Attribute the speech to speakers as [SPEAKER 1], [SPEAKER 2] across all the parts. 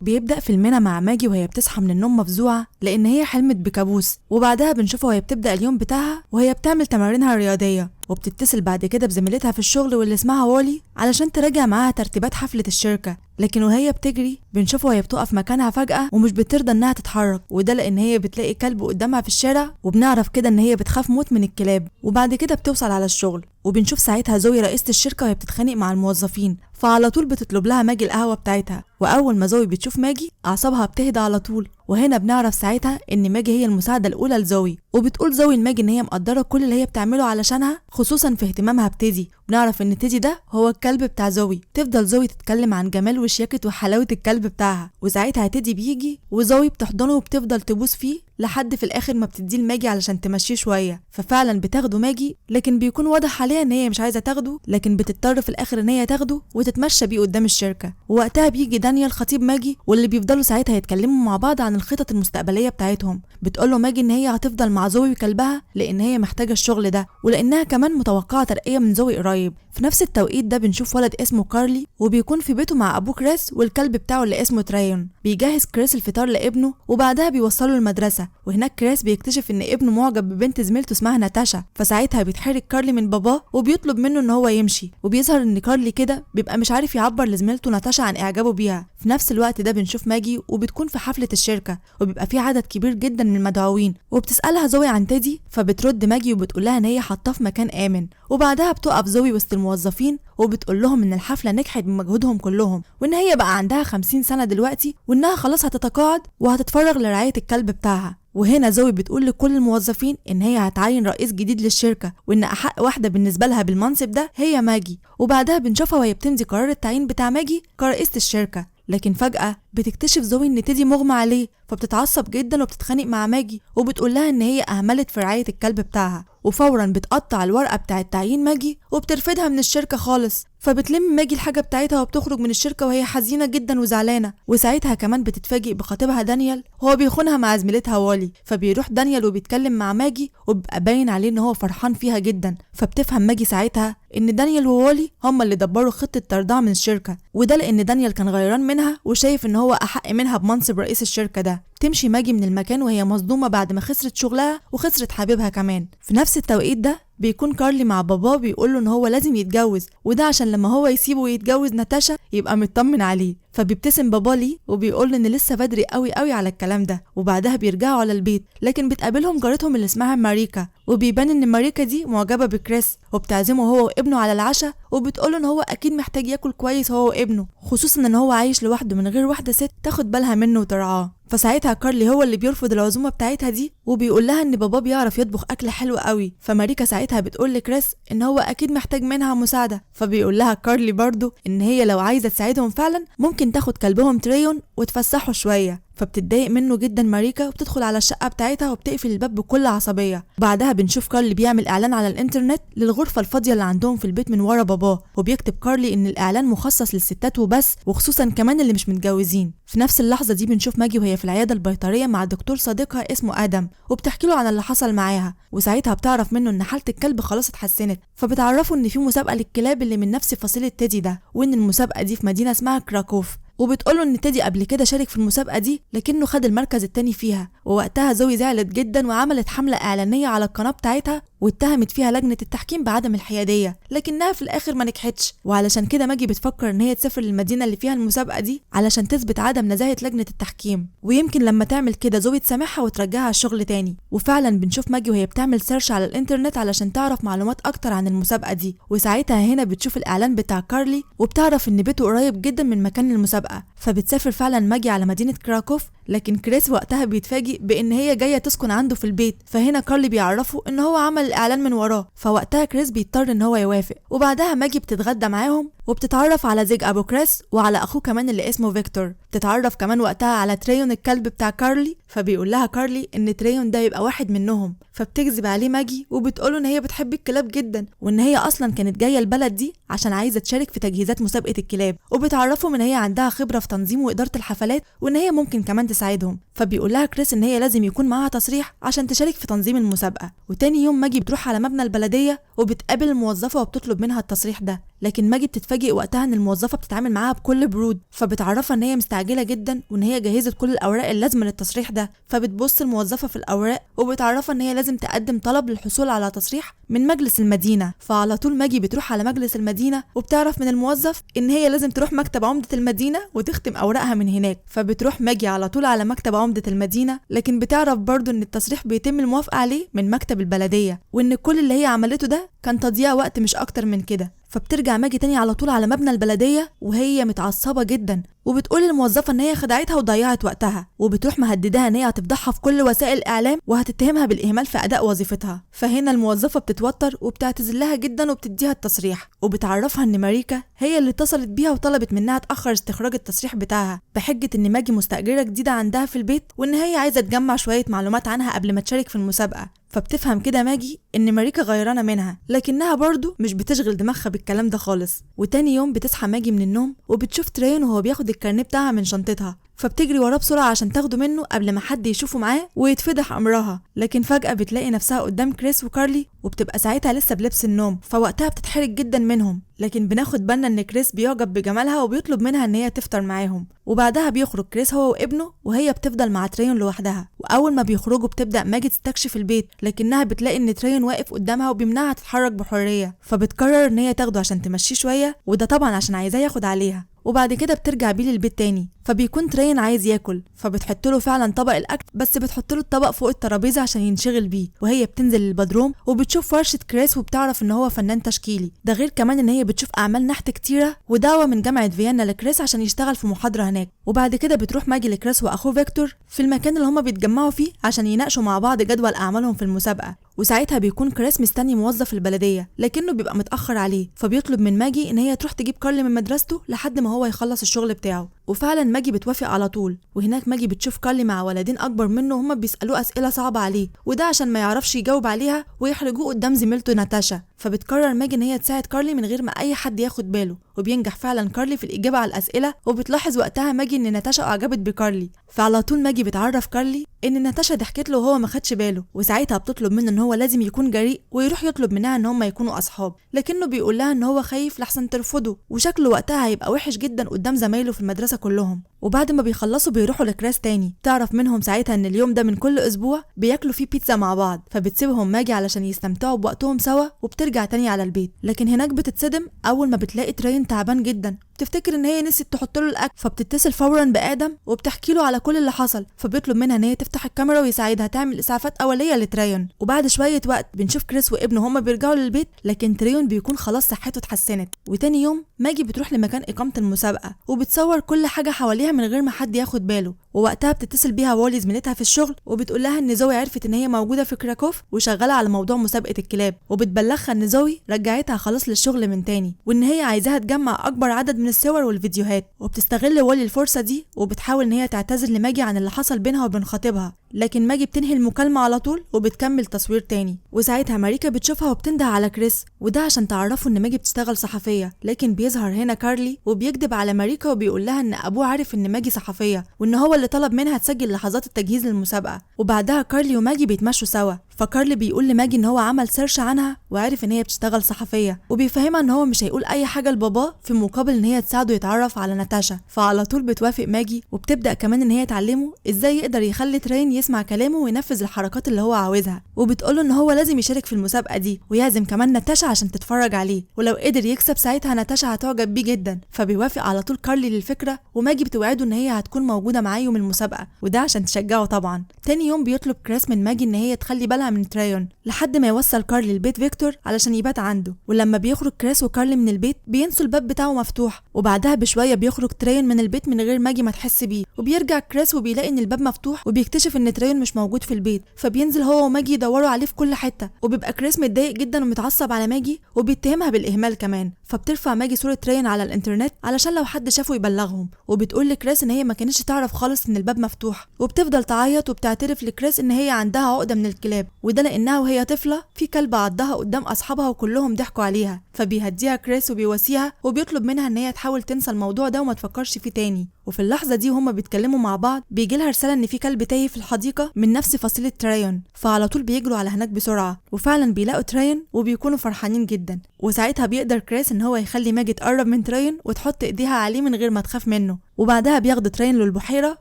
[SPEAKER 1] بيبدأ فيلمنا مع ماجي وهي بتصحى من النوم مفزوعة لأن هي حلمت بكابوس، وبعدها بنشوفها وهي بتبدأ اليوم بتاعها وهي بتعمل تمارينها الرياضية، وبتتصل بعد كده بزميلتها في الشغل واللي اسمها وولي علشان تراجع معاها ترتيبات حفلة الشركة. لكن وهي بتجري بنشوفها وهي بتقف مكانها فجأة ومش بترضى انها تتحرك، وده لأن هي بتلاقي كلب قدامها في الشارع، وبنعرف كده ان هي بتخاف موت من الكلاب. وبعد كده بتوصل على الشغل وبنشوف ساعتها زوي رئيسة الشركة وهي بتتخانق مع الموظفين، فعلى طول بتطلب لها ماجي القهوة بتاعتها. وأول ما زوي بتشوف ماجي أعصابها بتهدى على طول، وهنا بنعرف ساعتها ان ماجي هي المساعدة الأولى لزوي، وبتقول زوي لماجي ان هي مقدرة كل اللي هي بتعمله علشانها، خصوصا في اهتمامها بتيدي. بنعرف ان تيدي ده هو الكلب بتاع زوي. تفضل زوي تتكلم عن جمال وشياكة وحلاوة الكلب بتاعها، وساعتها تيدي بيجي وزوي بتحضنه وبتفضل تبوس فيه لحد في الاخر ما بتديه لماجي علشان تمشيه شويه. ففعلا بتاخده ماجي، لكن بيكون واضح عليها ان هي مش عايزه تاخده، لكن بتضطر في الاخر ان هي تاخده وتتمشى بيه قدام الشركه. ووقتها بيجي دانيال خطيب ماجي، واللي بيفضلوا ساعتها يتكلموا مع بعض عن الخطط المستقبليه بتاعتهم. بتقوله ماجي ان هي هتفضل مع زوي وكلبها لان هي محتاجه الشغل ده، ولانها كمان متوقعه ترقيه من زوي قريب. في نفس التوقيت ده بنشوف ولد اسمه كارلي وبيكون في بيته مع ابوه كريس والكلب بتاعه اللي اسمه ترايون. بيجهز كريس الفطار لابنه وبعدها بيوصله المدرسه، وهناك كريس بيكتشف ان ابنه معجب ببنت زميلته اسمها ناتاشا. فساعتها بيتحرك كارلي من باباه وبيطلب منه ان هو يمشي، وبيظهر ان كارلي كده بيبقى مش عارف يعبر لزميلته ناتاشا عن اعجابه بيها. في نفس الوقت ده بنشوف ماجي وبتكون في حفله الشركه، وبيبقى في عدد كبير جدا من المدعوين، وبتسالها زوي عن تيدي، فبترد ماجي وبتقول لها ان هي حاطاه في مكان امن. وبعدها بتقف زوي وسط الموظفين وبتقول لهم ان الحفله نجحت بمجهودهم كلهم، وان هي بقى عندها 50 سنه دلوقتي، وانها خلاص هتتقاعد وهتتفرغ لرعايه الكلب بتاعها. وهنا زوي بتقول لكل الموظفين ان هي هتعين رئيس جديد للشركه، وان احق واحده بالنسبه لها بالمنصب ده هي ماجي. وبعدها بنشوفها وهي بتمضي قرار التعيين بتاع ماجي كرئيسه الشركه. لكن فجأة بتكتشف زوي ان تيدي مغمى عليه، فبتتعصب جدا وبتتخانق مع ماجي وبتقول لها ان هي اهملت في رعاية الكلب بتاعها، وفورا بتقطع الورقة بتاعة تعيين ماجي وبترفدها من الشركة خالص. فبتلم ماجي الحاجة بتاعتها وبتخرج من الشركة وهي حزينة جدا وزعلانة. وساعتها كمان بتتفاجئ بخطيبها دانيال وهو بيخونها مع زميلتها وولي، فبيروح دانيال وبيتكلم مع ماجي وبيبقى باين عليه ان هو فرحان فيها جدا. فبتفهم ماجي ساعتها ان دانيال وولي هما اللي دبروا خطة ترضعها من الشركة، وده لان دانيال كان غيران منها وشايف ان هو احق منها بمنصب رئيس الشركة ده. تمشي ماجي من المكان وهي مصدومة بعد ما خسرت شغلها وخسرت حبيبها كمان. في نفس التوقيت ده بيكون كارلي مع باباه بيقوله ان هو لازم يتجوز، وده عشان لما هو يسيبه ويتجوز ناتاشا يبقى مطمن عليه. فبيبتسم باباه ليه وبيقول ان لسه بدري قوي قوي على الكلام ده. وبعدها بيرجعوا على البيت، لكن بتقابلهم جارتهم اللي اسمها ماريكا، وبيبان ان ماريكا دي معجبه بكريس وبتعزمه هو وابنه على العشاء، وبتقوله ان هو اكيد محتاج ياكل كويس هو وابنه، خصوصا ان هو عايش لوحده من غير واحده ست تاخد بالها منه وترعاه. فساعتها كارلي هو اللي بيرفض العزومه بتاعتها دي وبيقول لها ان باباه بيعرف يطبخ اكل حلو قوي. فماريكا ساعتها بتقول لكريس ان هو اكيد محتاج منها مساعده، فبيقول لها كارلي برضو ان هي لو عايزه تساعدهم فعلا ممكن تاخد كلبهم تريون وتفسحوا شويه. فبتتضايق منه جدا ماريكا وبتدخل على الشقه بتاعتها وبتقفل الباب بكل عصبيه. بعدها بنشوف كارلي بيعمل اعلان على الانترنت للغرفه الفاضيه اللي عندهم في البيت من ورا باباه، وبيكتب كارلي ان الاعلان مخصص للستات وبس، وخصوصا كمان اللي مش متجوزين. في نفس اللحظه دي بنشوف ماجي وهي في العياده البيطريه مع دكتور صديقها اسمه ادم، وبتحكي له عن اللي حصل معاها. وساعتها بتعرف منه ان حاله الكلب خلاص اتحسنت، فبتعرفه ان في مسابقه للكلاب اللي من نفس فصيله تيدي ده، وان المسابقه دي في مدينه اسمها كراكوف. وبتقوله ان تيدي قبل كده شارك في المسابقه دي لكنه خد المركز التاني فيها. ووقتها زوي زعلت جدا وعملت حمله اعلانيه على القناه بتاعتها واتهمت فيها لجنه التحكيم بعدم الحياديه، لكنها في الاخر ما نجحتش. وعلشان كده ماجي بتفكر ان هي تسافر للمدينه اللي فيها المسابقه دي علشان تثبت عدم نزاهه لجنه التحكيم، ويمكن لما تعمل كده زوي تسامحها وترجعها الشغل تاني. وفعلا بنشوف ماجي وهي بتعمل سيرش على الانترنت علشان تعرف معلومات اكتر عن المسابقه دي، وساعتها هنا بتشوف الاعلان بتاع كارلي وبتعرف ان بيته قريب جدا من مكان المسابقه. فبتسافر فعلا ماجي على مدينه كراكوف، لكن كريس وقتها بيتفاجئ بان هي جايه تسكن عنده في البيت. فهنا كارلي بيعرفه ان هو عمل الاعلان من وراه، فوقتها كريس بيضطر ان هو يوافق. وبعدها ماجي بتتغدى معاهم وبتتعرف على زيج ابو كريس وعلى اخوه كمان اللي اسمه فيكتور. بتتعرف كمان وقتها على تريون الكلب بتاع كارلي، فبيقول لها كارلي ان تريون ده يبقى واحد منهم. فبتكذب عليه ماجي وبتقوله ان هي بتحب الكلاب جدا، وان هي اصلا كانت جايه البلد دي عشان عايزه تشارك في تجهيزات مسابقه الكلاب، وبتعرفهم ان هي عندها خبره في تنظيم واداره الحفلات وان هي ممكن كمان تساعدهم. فبيقول لها كريس ان هي لازم يكون معاها تصريح عشان تشارك في تنظيم المسابقه. وتاني يوم ماجي بتروح على مبنى البلديه وبتقابل الموظفه وبتطلب منها التصريح ده، لكن ماجي بتتفاجئ وقتها ان الموظفه بتتعامل معاها بكل برود، فبتعرفها ان هي مستعجله جدا وان هي جهزت كل الاوراق اللازمه للتصريح ده. فبتبص الموظفه في الاوراق وبتعرفها ان هي لازم تقدم طلب للحصول على تصريح من مجلس المدينه. فعلى طول ماجي بتروح على مجلس المدينه وبتعرف من الموظف ان هي لازم تروح مكتب عمده المدينه وتختم اوراقها من هناك. فبتروح ماجي على طول على مكتب عمده المدينه، لكن بتعرف برضو ان التصريح بيتم الموافقه عليه من مكتب البلديه، وان كل اللي هي عملته ده كان تضييع وقت مش اكتر من كده. فبترجع ماجي تاني على طول على مبنى البلديه وهي متعصبه جدا، وبتقول للموظفه ان هي خدعتها وضيعت وقتها، وبتروح مهددها ان هي هتفضحها في كل وسائل الاعلام وهتتهمها بالاهمال في اداء وظيفتها. فهنا الموظفه بتتوتر وبتعتذر لها جدا وبتديها التصريح، وبتعرفها ان ماريكا هي اللي اتصلت بيها وطلبت منها تاخر استخراج التصريح بتاعها بحجه ان ماجي مستاجره جديده عندها في البيت، وان هي عايزه تجمع شويه معلومات عنها قبل ما تشارك في المسابقه. فبتفهم كده ماجي ان ماريكا غيرانه منها، لكنها برضو مش بتشغل دماغها بالكلام ده خالص. وتاني يوم بتصحى ماجي من النوم وبتشوف تريون وهو بياخد الكارنيه بتاعها من شنطتها، فبتجري وراه بسرعه عشان تاخده منه قبل ما حد يشوفه معاه ويتفضح امرها. لكن فجاه بتلاقي نفسها قدام كريس وكارلي، وبتبقى ساعتها لسه بلبس النوم، فوقتها بتتحرج جدا منهم. لكن بناخد بالنا ان كريس بيعجب بجمالها وبيطلب منها ان هي تفطر معاهم. وبعدها بيخرج كريس هو وابنه وهي بتفضل مع تريون لوحدها. واول ما بيخرجوا بتبدا ماجي تستكشف البيت، لكنها بتلاقي ان تريون واقف قدامها وبيمنعها تتحرك بحريه، فبتقرر ان هي تاخده عشان تمشيه شويه، وده طبعا عشان عايزاه ياخد عليها. وبعد كده بترجع بيه للبيت تاني، فبيكون ترين عايز ياكل، فبتحط له فعلا طبق الاكل، بس بتحط له الطبق فوق الترابيزه عشان ينشغل بيه. وهي بتنزل للبدروم وبتشوف ورشه كريس وبتعرف ان هو فنان تشكيلي، ده غير كمان ان هي بتشوف اعمال نحت كتيره ودعوه من جامعه فيينا لكريس عشان يشتغل في محاضره هناك. وبعد كده بتروح ماجي لكريس واخوه فيكتور في المكان اللي هما بيتجمعوا فيه عشان يناقشوا مع بعض جدول اعمالهم في المسابقه. وساعتها بيكون كريس مستني موظف البلديه لكنه بيبقى متاخر عليه، فبيطلب من ماجي ان هي تروح تجيب كارل من مدرسته لحد ما هو يخلص الشغل بتاعه. وفعلا ماجي بتوافق على طول، وهناك ماجي بتشوف كارلي مع ولدين اكبر منه هما بيسالوه اسئله صعبه عليه، وده عشان ما يعرفش يجاوب عليها ويحرجوه قدام زميلته ناتاشا. فبتقرر ماجي ان هي تساعد كارلي من غير ما اي حد ياخد باله، وبينجح فعلا كارلي في الاجابه على الاسئله. وبتلاحظ وقتها ماجي ان ناتاشا اعجبت بكارلي، فعلى طول ماجي بتعرف كارلي ان ناتاشا ضحكت له وهو ما خدش باله، وساعتها بتطلب منه ان هو لازم يكون جريء ويروح يطلب منها ان هم يكونوا اصحاب، لكنه بيقول لها ان هو خايف لحسن ترفضه، وشكله وقتها هيبقى وحش جدا قدام زمايله في المدرسه كلهم. وبعد ما بيخلصوا بيروحوا لكراس تاني، تعرف منهم ساعتها ان اليوم ده من كل اسبوع بياكلوا فيه بيتزا مع بعض، فبتسيبهم ماجي علشان يستمتعوا بوقتهم سوا وبترجع تاني على البيت. لكن هناك بتتصدم اول ما بتلاقي ترين تعبان جدا، بتفتكر ان هي نسيت تحط له الاكل، فبتتصل فورا بادم وبتحكي له على كل اللي حصل، فبيطلب منها ان هي تفتح الكاميرا ويساعدها تعمل اسعافات اوليه لتريون. وبعد شويه وقت بنشوف كريس وابنه هما بيرجعوا للبيت، لكن تريون بيكون خلاص صحته اتحسنت. وتاني يوم ماجي بتروح لمكان اقامه المسابقه وبتصور كل حاجه حواليها من غير ما حد ياخد باله. ووقتها بتتصل بيها وولي زميلتها في الشغل وبتقول لها ان زوي عرفت ان هي موجوده في كراكوف وشغاله على موضوع مسابقه الكلاب، وبتبلغها ان زوي رجعتها خلاص للشغل من تاني، وان هي عايزاها تجمع اكبر عدد من الصور والفيديوهات. وبتستغل وولي الفرصه دي وبتحاول ان هي تعتذر لماجي عن اللي حصل بينها وبين خطيبها، لكن ماجي بتنهي المكالمه على طول وبتكمل تصوير تاني. وساعتها ماريكا بتشوفها وبتنده على كريس، وده عشان تعرفوا ان ماجي بتشتغل صحفيه. لكن بيظهر هنا كارلي وبيكذب على ماريكا وبيقول لها ان ابوه عارف ان ماجي صحفيه، وان هو اللي طلب منها تسجل لحظات التجهيز للمسابقه. وبعدها كارلي وماجي بيتمشوا سوا، فكارلي بيقول لماجي ان هو عمل سيرش عنها وعارف ان هي بتشتغل صحفيه، وبيفهمها ان هو مش هيقول اي حاجه لباباه في مقابل ان هي تساعده يتعرف على ناتاشا. فعلى طول بتوافق ماجي وبتبدا كمان ان هي تعلمه ازاي يقدر يخلي ترين يسمع كلامه وينفذ الحركات اللي هو عاوزها، وبتقوله ان هو لازم يشارك في المسابقه دي ويعزم كمان ناتاشا عشان تتفرج عليه، ولو قدر يكسب ساعتها ناتاشا هتعجب بيه جدا. فبيوافق على طول كارلي للفكره، وماجي بتوعده ان هي هتكون موجوده معاه يوم المسابقه، وده عشان تشجعه طبعا. تاني يوم بيطلب كريس من ماجي ان هي تخلي بالها من تريون لحد ما يوصل كارلي البيت فيكتور علشان يبات عنده. ولما بيخرج كريس وكارلي من البيت بينسوا الباب بتاعه مفتوح، وبعدها بشويه بيخرج تريون من البيت من غير ماجي ما تحس بيه، وبيرجع كريس وبيلاقي ان الباب مفتوح وبيكتشف ان تريون مش موجود في البيت، فبينزل هو وماجي يدوروا عليه في كل حته، وبيبقى كريس متضايق جدا ومتعصب على ماجي وبيتهمها بالاهمال كمان. فبترفع ماجي صوره تريون على الانترنت علشان لو حد شافه يبلغهم، وبتقول لكريس ان هي ما كانتش تعرف خالص ان الباب مفتوح، وبتفضل تعيط وبتعترف لكريس ان هي عندها عقده من الكلاب، وده لانها وهي طفله في كلب عضها قدام اصحابها وكلهم ضحكوا عليها. فبيهديها كريس وبيواسيها وبيطلب منها ان هي تحاول تنسى الموضوع ده وما تفكرش فيه تاني. وفي اللحظة دي وهما بيتكلموا مع بعض بيجي لها رسالة ان في كلب تايه في الحديقة من نفس فصيلة ترايون، فعلى طول بيجروا على هناك بسرعة وفعلا بيلاقوا ترايون وبيكونوا فرحانين جدا. وساعتها بيقدر كريس ان هو يخلي ماجي تقرب من ترايون وتحط ايديها عليه من غير ما تخاف منه، وبعدها بياخدوا ترايون للبحيرة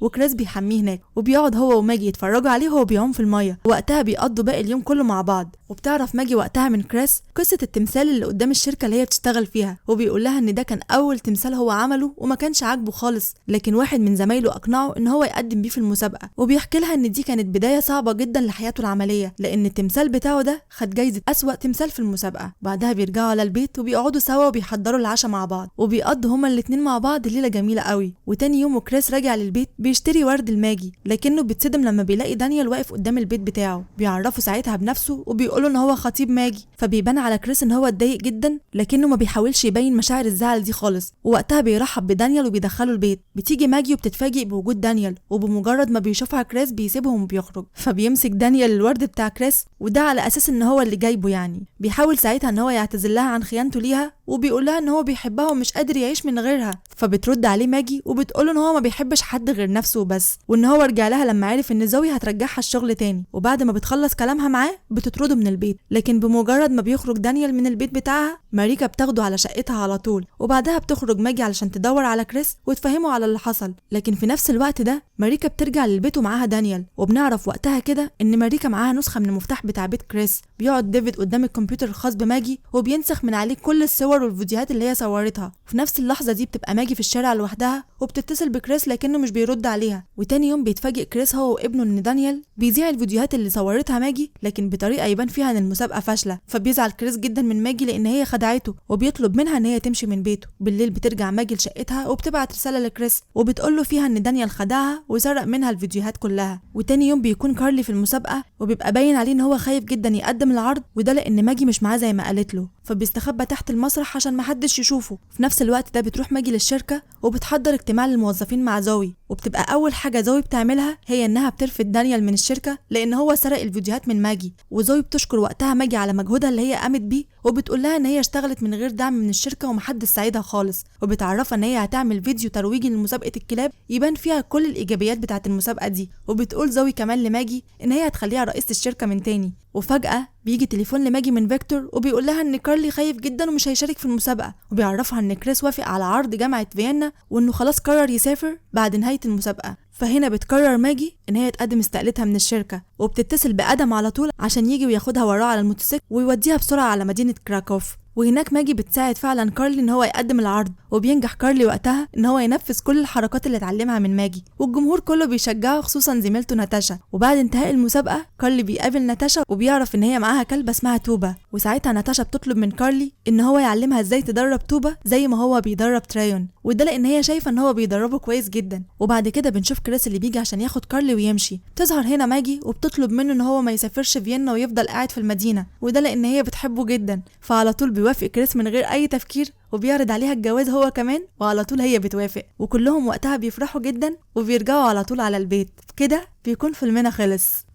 [SPEAKER 1] وكريس بيحميه هناك وبيقعد هو وماجي يتفرجوا عليه وهو بيعوم في المية. وقتها بيقضوا باقي اليوم كله مع بعض. وبتعرف ماجي وقتها من كريس قصة التمثال اللي قدام الشركة اللي هي بتشتغل فيها، وبيقول لها ان ده كان اول تمثال هو عمله وما كانش عاجبه خالص، لكن واحد من زمايله اقنعه ان هو يقدم بيه في المسابقة. وبيحكي لها ان دي كانت بداية صعبة جدا لحياته العملية لان التمثال بتاعه ده خد جايزة اسوأ تمثال في المسابقة. بعدها بيرجعوا على البيت وبيقعدوا سوا وبيحضروا العشاء مع بعض وبيقضوا هما الاتنين مع بعض ليلة جميلة قوي. وتاني يوم وكريس راجع للبيت بيشتري ورد لماجي، لكنه بيتصدم لما بيلاقي دانيال واقف قدام البيت بتاعه. بيعرفه ساعتها بنفسه وبيقولوا ان هو خطيب ماجي، فبيبان على كريس ان هو اتضايق جدا لكنه ما بيحاولش يبين مشاعر الزعل دي خالص. ووقتها بيرحب بدانيال وبيدخله البيت. بتيجي ماجي وبتتفاجئ بوجود دانيال، وبمجرد ما بيشوفها كريس بيسيبهم وبيخرج. فبيمسك دانيال الورد بتاع كريس وده على اساس ان هو اللي جايبه يعني. بيحاول ساعتها ان هو يعتذر لها عن خيانته ليها وبيقول لها ان هو بيحبها ومش قادر يعيش من غيرها. فبترد عليه ماجي وبتقوله ان هو ما بيحبش حد غير نفسه وبس، وان هو رجع لها لما عرف ان زوي هترجعها الشغل تاني. وبعد ما بتخلص كلامها معاه بتطرده من البيت، لكن بمجرد ما بيخرج دانيال من البيت بتاعها ماريكا بتاخده على شقتها على طول. وبعدها بتخرج ماجي علشان تدور على كريس وتفهمه على اللي حصل. لكن في نفس الوقت ده ماريكا بترجع للبيت ومعاها دانيال، وبنعرف وقتها كده ان ماريكا معاها نسخة من المفتاح بتاع بيت كريس. بيقعد ديفيد قدام الكمبيوتر الخاص بماجي وبينسخ من عليه كل الصور والفيديوهات اللي هي صورتها. في نفس اللحظة دي بتبقى ماجي في الشارع لوحدها وبتتصل بكريس لكنه مش بيرد عليها. وتاني يوم بيتفاجئ كريس هو وابنه ان دانيال بيذيع الفيديوهات اللي صورتها ماجي لكن بطريقة يبان فيها ان المسابقة فاشلة. فبيزعل كريس جدا من ماجي لان هي خدعته وبيطلب منها ان هي تمشي من بيته. بالليل بترجع ماجي لشقتها وبتبعت رسالة لكريس وبتقوله فيها ان دانيال خدعها وسرق منها الفيديوهات كلها. وتاني يوم بيكون كارلي في المسابقة وبيبقى باين عليه ان هو خايف جدا يقدم العرض، وده لان ماجي مش معاه زي ما قالت له، فبيستخبى تحت المسرح عشان محدش يشوفه. في نفس الوقت ده بتروح ماجي للشركة وبتحضر اجتماع للموظفين مع زوي، وبتبقى اول حاجة زوي بتعملها هي انها بترفد دانيال من الشركة لان هو سرق الفيديوهات من ماجي. وزوي بتشكر وقتها ماجي على مجهودها اللي هي قامت بيه وبتقول لها ان هي اشتغلت من غير دعم من الشركة ومحدش ساعدها خالص، وبتعرفها ان هي هتعمل فيديو ترويجي لمسابقة الكلاب يبان فيها كل الايجابيات بتاعة المسابقة دي. وبتقول زوي كمان لماجي ان هي هتخليها رئيسة الشركة من تاني. وفجأة بيجي تليفون لماجي من فيكتور وبيقول لها ان كارلي خايف جدا ومش هيشارك في المسابقة، وبيعرفها ان كريس وافق على عرض جامعة فيينا وانه خلاص قرر يسافر بعد نهاية المسابقة. فهنا بتقرر ماجي ان هي تقدم استقالتها من الشركة، وبتتصل بآدم على طول عشان يجي وياخدها وراه على الموتوسيكل ويوديها بسرعة على مدينة كراكوف. وهناك ماجي بتساعد فعلا كارلي ان هو يقدم العرض، وبينجح كارلي وقتها ان هو ينفذ كل الحركات اللي اتعلمها من ماجي، والجمهور كله بيشجعه خصوصا زميلته ناتاشا. وبعد انتهاء المسابقة كارلي بيقابل ناتاشا وبيعرف ان هي معاها كلبة اسمها توبا، وساعتها ناتاشا بتطلب من كارلي ان هو يعلمها ازاي تدرب توبا زي ما هو بيدرب ترايون، وده لان هي شايفة ان هو بيدربه كويس جدا. وبعد كده بنشوف كريس اللي بيجي عشان ياخد كارلي ويمشي. تظهر هنا ماجي وبتطلب منه ان هو ما يسافرش فيينا ويفضل قاعد في المدينة، وده لان هي بتحبه جدا. فعلى طول بيوافق كريس من غير اي تفكير وبيعرض عليها الجواز هو كمان، وعلى طول هي بتوافق، وكلهم وقتها بيفرحوا جدا وبيرجعوا على طول على البيت. كده بيكون فيلمنا خلص.